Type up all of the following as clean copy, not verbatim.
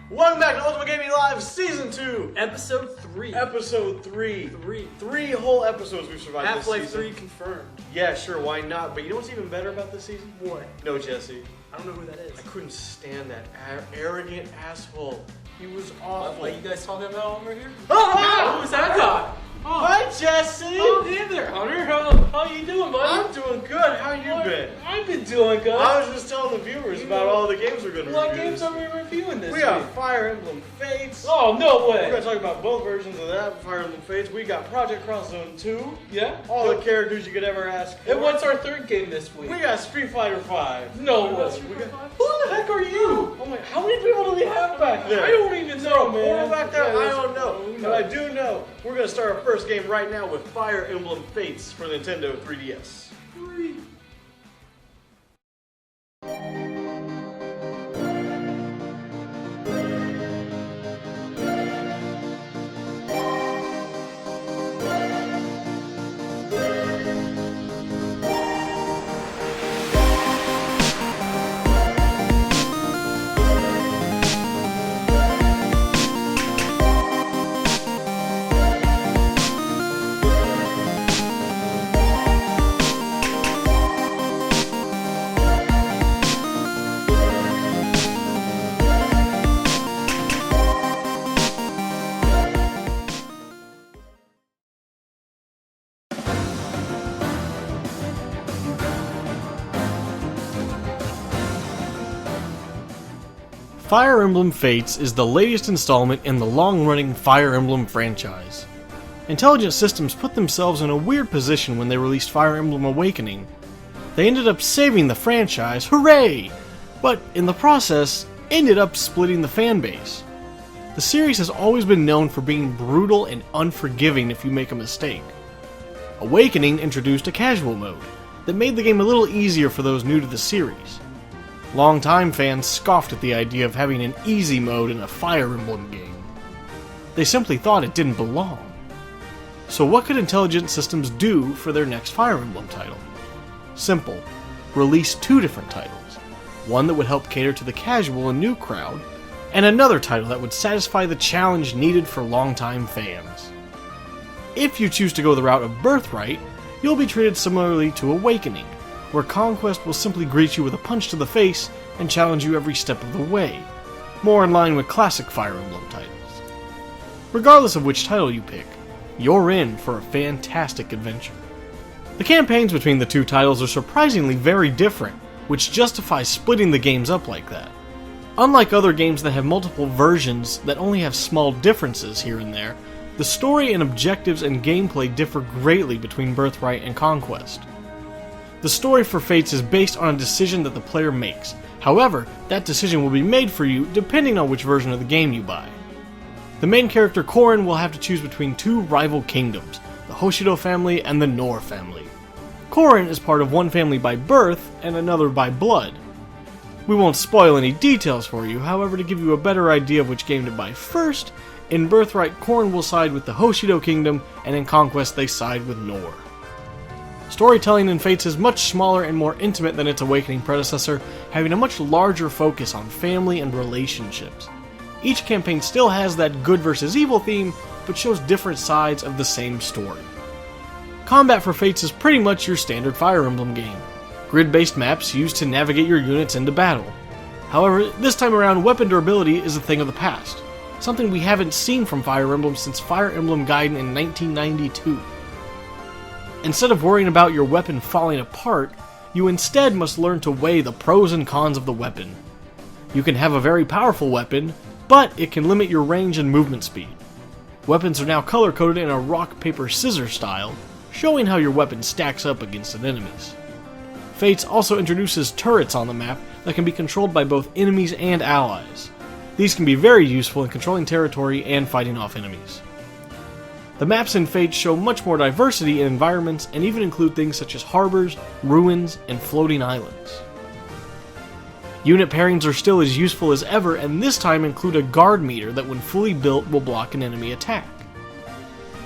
Welcome back to Ultima Gaming Live Season 2! Episode 3. Episode 3. Three whole episodes we've survived this season. Half-Life 3 confirmed. Yeah, sure, why not? But you know what's even better about this season? What? No, Jesse. I don't know who that is. I couldn't stand that arrogant asshole. He was awful. What, you guys talking about over here? Oh, Who was that guy? Oh. Hi, Jesse! Oh, hey there, Hunter. How you doing, buddy? I'm doing good. How you been? I've been doing good. I was just telling the viewers about all the games we're going to review. What games are we reviewing this week? We got Fire Emblem Fates. Oh, no way. We're going to talk about both versions of that, Fire Emblem Fates. We got Project Cross Zone 2. Yeah? All the characters you could ever ask for. And what's our third game this week? We got Street Fighter 5. No way. Who the heck are you? Oh my, How many people do we have back there? I don't even know, man. Who back there? Yeah, I don't know. But I do know we're going to start our first game right now with Fire Emblem Fates for Nintendo 3DS. Fire Emblem Fates is the latest installment in the long-running Fire Emblem franchise. Intelligent Systems put themselves in a weird position when they released Fire Emblem Awakening. They ended up saving the franchise, hooray! But in the process, ended up splitting the fanbase. The series has always been known for being brutal and unforgiving if you make a mistake. Awakening introduced a casual mode that made the game a little easier for those new to the series. Longtime fans scoffed at the idea of having an easy mode in a Fire Emblem game. They simply thought it didn't belong. So what could Intelligent Systems do for their next Fire Emblem title? Simple. Release two different titles. One that would help cater to the casual and new crowd, and another title that would satisfy the challenge needed for longtime fans. If you choose to go the route of Birthright, you'll be treated similarly to Awakening, where Conquest will simply greet you with a punch to the face and challenge you every step of the way, more in line with classic Fire Emblem titles. Regardless of which title you pick, you're in for a fantastic adventure. The campaigns between the two titles are surprisingly very different, which justifies splitting the games up like that. Unlike other games that have multiple versions that only have small differences here and there, the story and objectives and gameplay differ greatly between Birthright and Conquest. The story for Fates is based on a decision that the player makes. However, that decision will be made for you depending on which version of the game you buy. The main character Corrin will have to choose between two rival kingdoms, the Hoshido family and the Nor family. Corrin is part of one family by birth and another by blood. We won't spoil any details for you, however, to give you a better idea of which game to buy first, in Birthright Corrin will side with the Hoshido kingdom, and in Conquest they side with Nor. Storytelling in Fates is much smaller and more intimate than its Awakening predecessor, having a much larger focus on family and relationships. Each campaign still has that good versus evil theme, but shows different sides of the same story. Combat for Fates is pretty much your standard Fire Emblem game. Grid-based maps used to navigate your units into battle. However, this time around, weapon durability is a thing of the past, something we haven't seen from Fire Emblem since Fire Emblem Gaiden in 1992. Instead of worrying about your weapon falling apart, you instead must learn to weigh the pros and cons of the weapon. You can have a very powerful weapon, but it can limit your range and movement speed. Weapons are now color-coded in a rock, paper, scissors style, showing how your weapon stacks up against enemies. Fates also introduces turrets on the map that can be controlled by both enemies and allies. These can be very useful in controlling territory and fighting off enemies. The maps in Fates show much more diversity in environments and even include things such as harbors, ruins, and floating islands. Unit pairings are still as useful as ever, and this time include a guard meter that when fully built will block an enemy attack.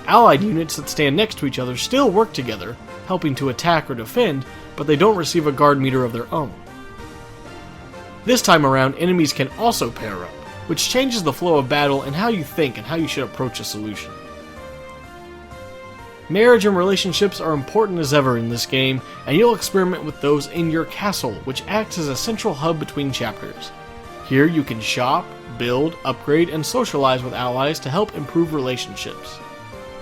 Allied units that stand next to each other still work together, helping to attack or defend, but they don't receive a guard meter of their own. This time around, enemies can also pair up, which changes the flow of battle and how you think and how you should approach a solution. Marriage and relationships are important as ever in this game, and you'll experiment with those in your castle, which acts as a central hub between chapters. Here you can shop, build, upgrade, and socialize with allies to help improve relationships.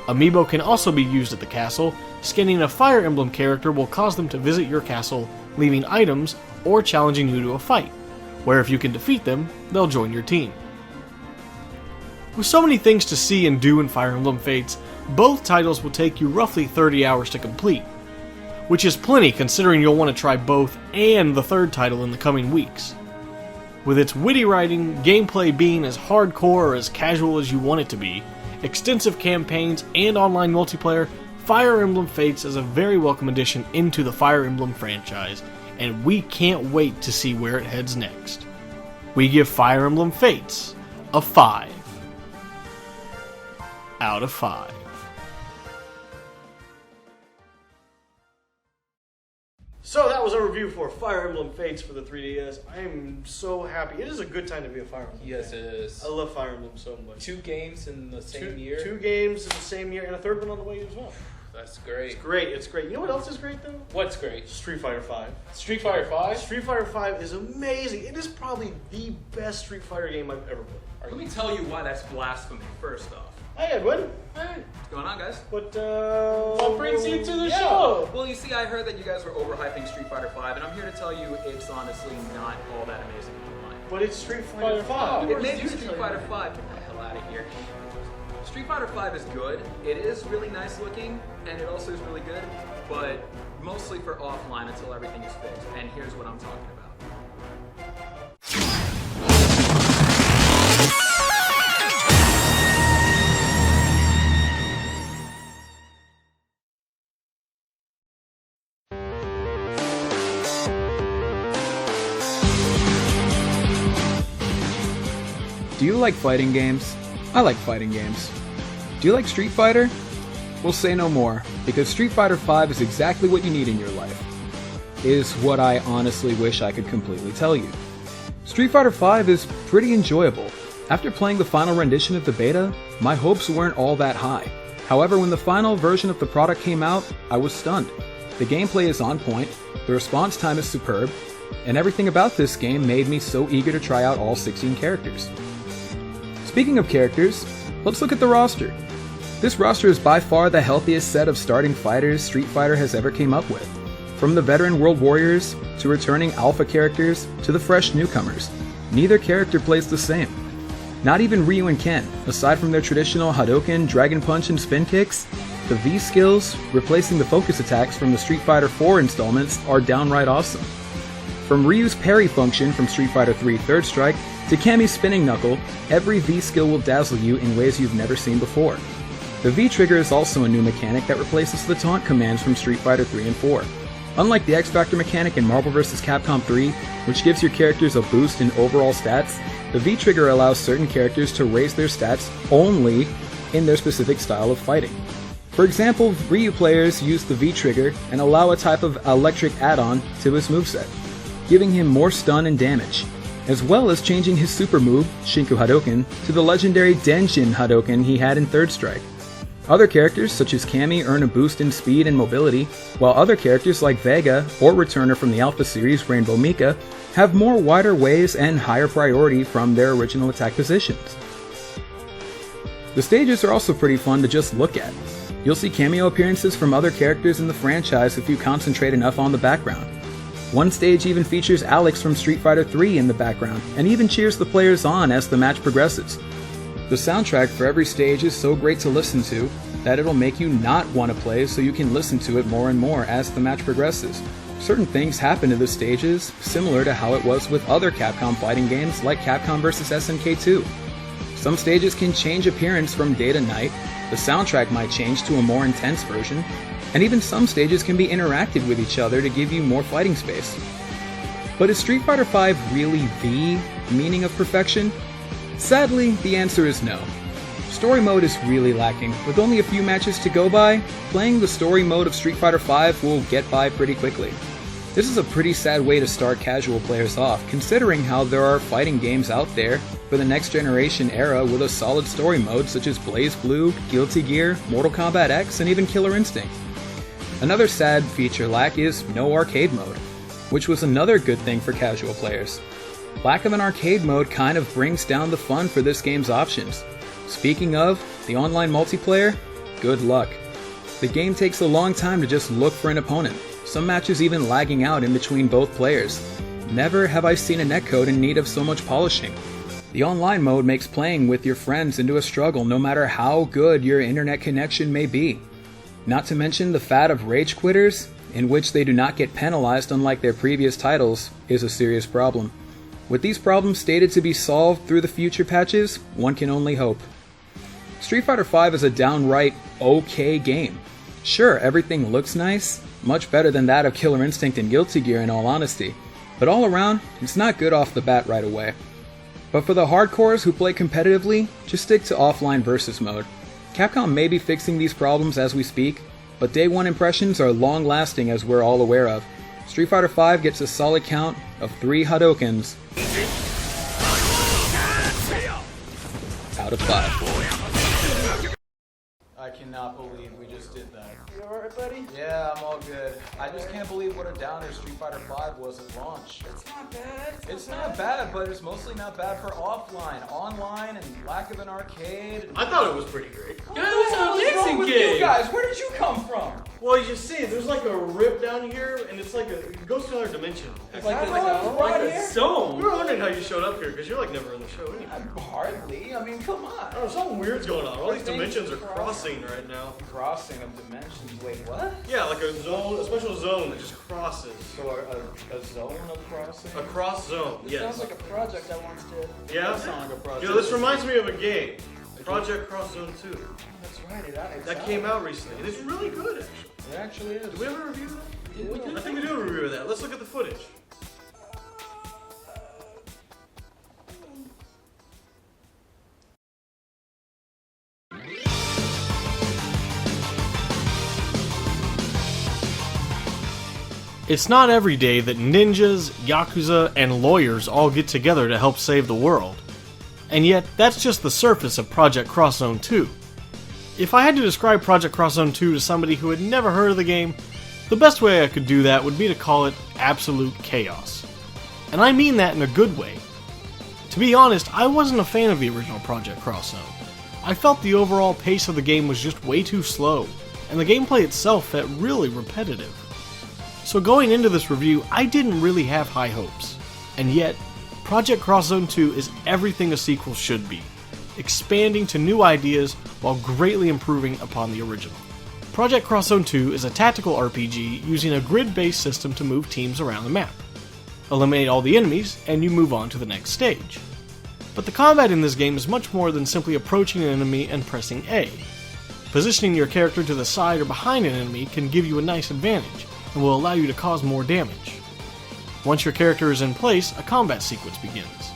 Amiibo can also be used at the castle. Scanning a Fire Emblem character will cause them to visit your castle, leaving items, or challenging you to a fight, where if you can defeat them, they'll join your team. With so many things to see and do in Fire Emblem Fates, both titles will take you roughly 30 hours to complete, which is plenty considering you'll want to try both and the third title in the coming weeks. With its witty writing, gameplay being as hardcore or as casual as you want it to be, extensive campaigns, and online multiplayer, Fire Emblem Fates is a very welcome addition into the Fire Emblem franchise, and we can't wait to see where it heads next. We give Fire Emblem Fates a 5 out of 5. So that was our review for Fire Emblem Fates for the 3DS. I am so happy. It is a good time to be a Fire Emblem fan. Yes, it is. I love Fire Emblem so much. 2 games in the same year. 2 games in the same year, and a third one on the way as well. That's great. It's great. It's great. You know what else is great though? What's great? Street Fighter V. Street Fighter 5? Street Fighter V is amazing. It is probably the best Street Fighter game I've ever played. Let me tell you why that's blasphemy, first off. Hey Edwin. Hey, what's going on, guys? What brings you to the yeah. show? Well, you see, I heard that you guys were overhyping Street Fighter V, and I'm here to tell you it's honestly not all that amazing in my mind. But it's Street Fighter V. It may be Street Fighter V. Get the hell out of here. Street Fighter V is good. It is really nice looking, and it also is really good, but mostly for offline until everything is fixed. And here's what I'm talking about. Do you like fighting games? I like fighting games. Do you like Street Fighter? We'll say no more, because Street Fighter V is exactly what you need in your life. Is what I honestly wish I could completely tell you. Street Fighter V is pretty enjoyable. After playing the final rendition of the beta, my hopes weren't all that high. However, when the final version of the product came out, I was stunned. The gameplay is on point, the response time is superb, and everything about this game made me so eager to try out all 16 characters. Speaking of characters, let's look at the roster. This roster is by far the healthiest set of starting fighters Street Fighter has ever came up with. From the veteran World Warriors, to returning alpha characters, to the fresh newcomers, neither character plays the same. Not even Ryu and Ken, aside from their traditional Hadouken, Dragon Punch, and spin kicks, the V skills, replacing the focus attacks from the Street Fighter 4 installments, are downright awesome. From Ryu's parry function from Street Fighter 3 Third Strike, to Kami's spinning knuckle, every V skill will dazzle you in ways you've never seen before. The V trigger is also a new mechanic that replaces the taunt commands from Street Fighter 3 and 4. Unlike the X Factor mechanic in Marvel vs. Capcom 3, which gives your characters a boost in overall stats, the V trigger allows certain characters to raise their stats only in their specific style of fighting. For example, Ryu players use the V trigger and allow a type of electric add-on to his moveset, giving him more stun and damage, as well as changing his super move, Shinku Hadouken, to the legendary Denjin Hadouken he had in Third Strike. Other characters, such as Kami, earn a boost in speed and mobility, while other characters like Vega, or returner from the Alpha series, Rainbow Mika, have more wider ways and higher priority from their original attack positions. The stages are also pretty fun to just look at. You'll see cameo appearances from other characters in the franchise if you concentrate enough on the background. One stage even features Alex from Street Fighter 3 in the background, and even cheers the players on as the match progresses. The soundtrack for every stage is so great to listen to that it'll make you not want to play, so you can listen to it more and more as the match progresses. Certain things happen to the stages, similar to how it was with other Capcom fighting games like Capcom vs. SNK 2. Some stages can change appearance from day to night, the soundtrack might change to a more intense version, and even some stages can be interactive with each other to give you more fighting space. But is Street Fighter V really the meaning of perfection? Sadly, the answer is no. Story mode is really lacking. With only a few matches to go by, playing the story mode of Street Fighter V will get by pretty quickly. This is a pretty sad way to start casual players off, considering how there are fighting games out there for the next generation era with a solid story mode such as BlazBlue, Guilty Gear, Mortal Kombat X, and even Killer Instinct. Another sad feature lack is no arcade mode, which was another good thing for casual players. Lack of an arcade mode kind of brings down the fun for this game's options. Speaking of, the online multiplayer, good luck. The game takes a long time to just look for an opponent, some matches even lagging out in between both players. Never have I seen a netcode in need of so much polishing. The online mode makes playing with your friends into a struggle no matter how good your internet connection may be. Not to mention the fad of rage quitters, in which they do not get penalized unlike their previous titles, is a serious problem. With these problems stated to be solved through the future patches, one can only hope. Street Fighter V is a downright okay game. Sure, everything looks nice, much better than that of Killer Instinct and Guilty Gear in all honesty, but all around, it's not good off the bat right away. But for the hardcores who play competitively, just stick to offline versus mode. Capcom may be fixing these problems as we speak, but day one impressions are long lasting as we're all aware of. Street Fighter V gets a solid count of 3 Hadokens out of 5. I cannot believe we just did that. You alright, buddy? Yeah, I'm all good. I just can't believe what a downer Street Fighter V was at launch. It's not bad. It's not bad, but it's mostly not bad for offline. Online and lack of an arcade. I thought it was pretty great. Yeah, it was an amazing game. You guys, where did you come from? Well, you see, there's like a rip down here, and it's like it goes to another dimension. It's like a zone. We were wondering how you showed up here, because you're like never in the show anyway. Hardly. I mean, come on. I don't know, something weird's going on. All these dimensions are crossing right now. Crossing of dimensions. Wait, what? Yeah, like a zone, a special zone that just crosses. So a zone of crossing? A cross zone, yes. Sounds like a project I once did. Yeah? That sounds like a project. You know, this reminds me of a game. Project Cross Zone 2. That's right. That came out recently. And it's really good, actually. It actually is. Did we ever review that? Yeah. I think we do a review of that. Let's look at the footage. It's not every day that ninjas, yakuza, and lawyers all get together to help save the world. And yet, that's just the surface of Project Cross Zone 2. If I had to describe Project Cross Zone 2 to somebody who had never heard of the game, the best way I could do that would be to call it absolute chaos. And I mean that in a good way. To be honest, I wasn't a fan of the original Project Cross Zone. I felt the overall pace of the game was just way too slow, and the gameplay itself felt really repetitive. So going into this review, I didn't really have high hopes. And yet, Project Cross Zone 2 is everything a sequel should be, expanding to new ideas while greatly improving upon the original. Project Cross Zone 2 is a tactical RPG using a grid-based system to move teams around the map. Eliminate all the enemies, and you move on to the next stage. But the combat in this game is much more than simply approaching an enemy and pressing A. Positioning your character to the side or behind an enemy can give you a nice advantage, and will allow you to cause more damage. Once your character is in place, a combat sequence begins.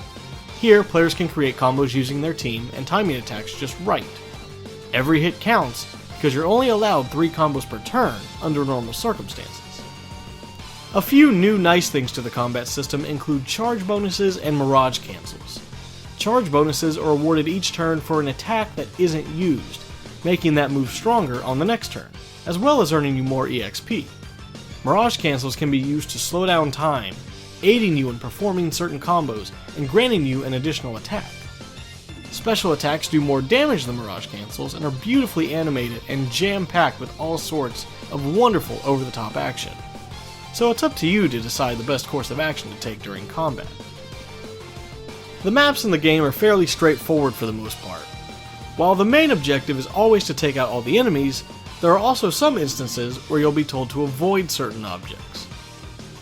Here, players can create combos using their team and timing attacks just right. Every hit counts, because you're only allowed 3 combos per turn under normal circumstances. A few new nice things to the combat system include charge bonuses and mirage cancels. Charge bonuses are awarded each turn for an attack that isn't used, making that move stronger on the next turn, as well as earning you more EXP. Mirage cancels can be used to slow down time, aiding you in performing certain combos and granting you an additional attack. Special attacks do more damage than Mirage cancels and are beautifully animated and jam-packed with all sorts of wonderful over-the-top action. So it's up to you to decide the best course of action to take during combat. The maps in the game are fairly straightforward for the most part. While the main objective is always to take out all the enemies, there are also some instances where you'll be told to avoid certain objects.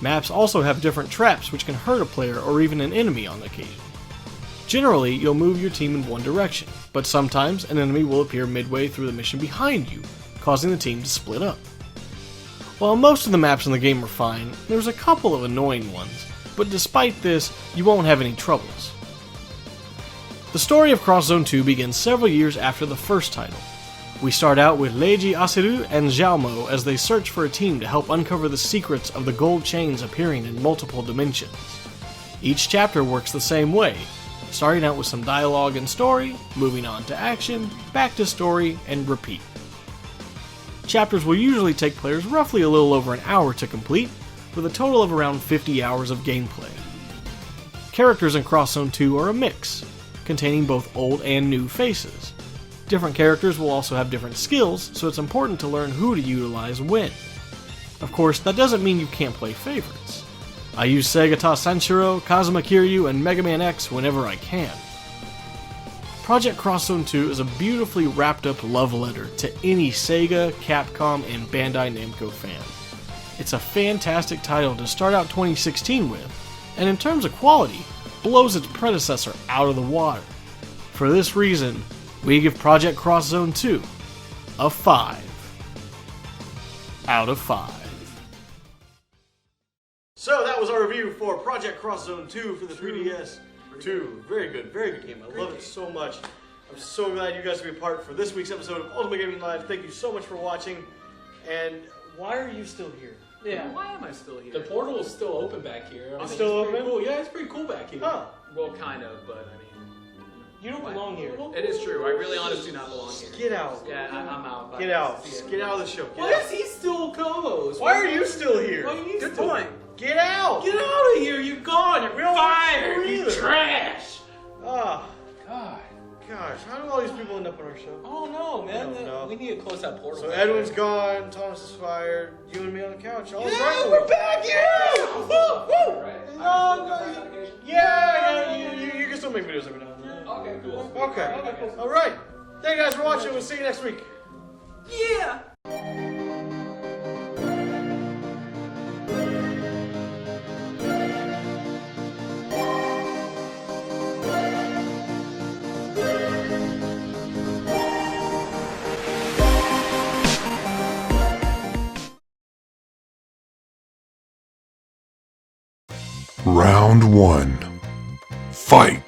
Maps also have different traps which can hurt a player or even an enemy on occasion. Generally, you'll move your team in one direction, but sometimes an enemy will appear midway through the mission behind you, causing the team to split up. While most of the maps in the game are fine, there's a couple of annoying ones, but despite this, you won't have any troubles. The story of Cross Zone 2 begins several years after the first title. We start out with Leiji Asiru and Xiaomo as they search for a team to help uncover the secrets of the gold chains appearing in multiple dimensions. Each chapter works the same way, starting out with some dialogue and story, moving on to action, back to story, and repeat. Chapters will usually take players roughly a little over an hour to complete, with a total of around 50 hours of gameplay. Characters in Cross Zone 2 are a mix, containing both old and new faces. Different characters will also have different skills, so it's important to learn who to utilize when. Of course, that doesn't mean you can't play favorites. I use Segata Sanshiro, Kazuma Kiryu, and Mega Man X whenever I can. Project Cross Zone 2 is a beautifully wrapped up love letter to any Sega, Capcom, and Bandai Namco fan. It's a fantastic title to start out 2016 with, and in terms of quality, blows its predecessor out of the water. For this reason, we give Project Cross Zone 2 a 5 out of 5. So that was our review for Project Cross Zone 2 for the 3DS. 2, very good game. I love it so much. I'm so glad you guys could be part for this week's episode of Ultimate Gaming Live. Thank you so much for watching. And why are you still here? Yeah. Why am I still here? The portal is still open back here. It's still open? Cool. Yeah, it's pretty cool back here. Huh. Well, kind of, but I mean... You don't belong here. It is true. I really honestly do not belong here. Get out. Yeah, I'm out. Get out. Just get out of the show. Get Why out. is he still co-host? Why are you still here? Why are you Good still point. Get out. Get out of here! You're gone! You're fired! either. You trash! Ah, God. gosh. How do all these people end up on our show? Oh no, man. I don't know. We need to close that portal. So back Edwin's there. gone, Thomas is fired, you and me on the couch. All Yeah, right, we're back! Yeah! Woo! Woo! Yeah, you can still make videos every now and then. Okay, cool. Okay. All right. Thank you guys for watching. We'll see you next week. Yeah! Round 1. Fight!